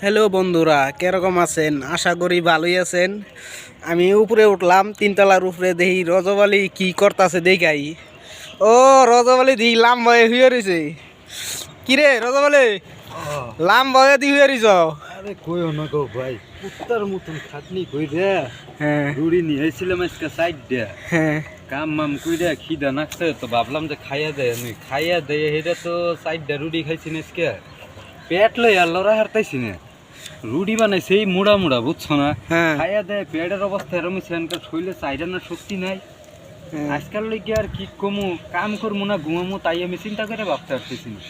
Hello বন্ধুরা, কিরকম আছেন? আশা করি ভালোই আছেন। আমি উপরে উঠলাম, তিনতলার উপরে, দেখি রজবালি কি করতেছে দেখাই। ও রজবালি দি লাম ভয়ে হুয়ে রয়েছে। কিরে রজবালি, লাম ভয়ে দি হুয়ে রইছ? আরে কইও না গো ভাই, কুত্তার মতন খাটনি কইরা হ্যাঁ রুড়ি নিয়ে আইছিলাম আজকে সাইড দিয়া। হ্যাঁ কাম মাম কইরা খিদা নাকছে তো ভাবলাম যে খাইয়া দেয়, আমি খাইয়া দেয় হেটা তো সাইড দিয়া রুড়ি খাইছি না আজকে। পেট লই আর লড়া হারতাইছি না। রুড়ি বানাইছে এই মুড়া মুড়া, বুঝছো না? হ্যাঁ খাইয়া দেয় পেটের অবস্থা এরম সেনকার শরীরে চাইরানোর শক্তি নাই। হ্যাঁ। আজকাল লইগে আর কি কমু, কাম করবো না ঘুমামু, তাই আমি চিন্তা করে ভাবতে পারতেছি না।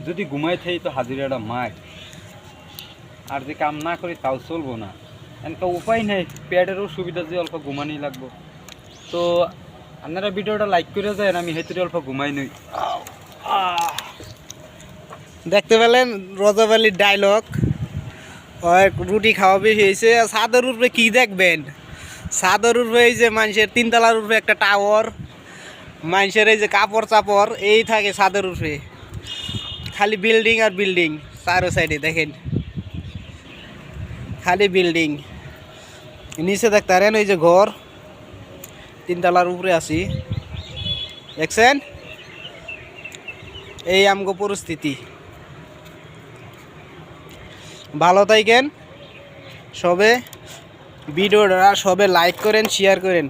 যদি ঘুমাই থাই তো হাজিরাটা মার, আর যে কাম না করি তাও চলবো না। এনকা উপায় নেই, পেটেরও সুবিধা যে অল্প ঘুমানি লাগবো। তো আপনারা ভিডিওটা লাইক করে যায়, আমি হেতুরে অল্প ঘুমাই নই। দেখতে পেলেন রজবালির ডায়লগ। রুটি খাওয়া বেশি হয়েছে। ছাদের উপরে কি দেখবেন? ছাদের উপরে এই যে মানুষের তিনতলার উপরে একটা টাওয়ার, মানুষের এই যে কাপড় চাপড় এই থাকে ছাদের উপরে, খালি বিল্ডিং আর বিল্ডিং। চারো সাইডে দেখেন খালি বিল্ডিং। নিচে দেখতে পারেন ওই যে ঘর, তিনতলার উপরে আছি, দেখছেন? এই আমগো পরিস্থিতি। ভালো থাকেন সবে, ভিডিওটা সবে লাইক করেন, শেয়ার করেন।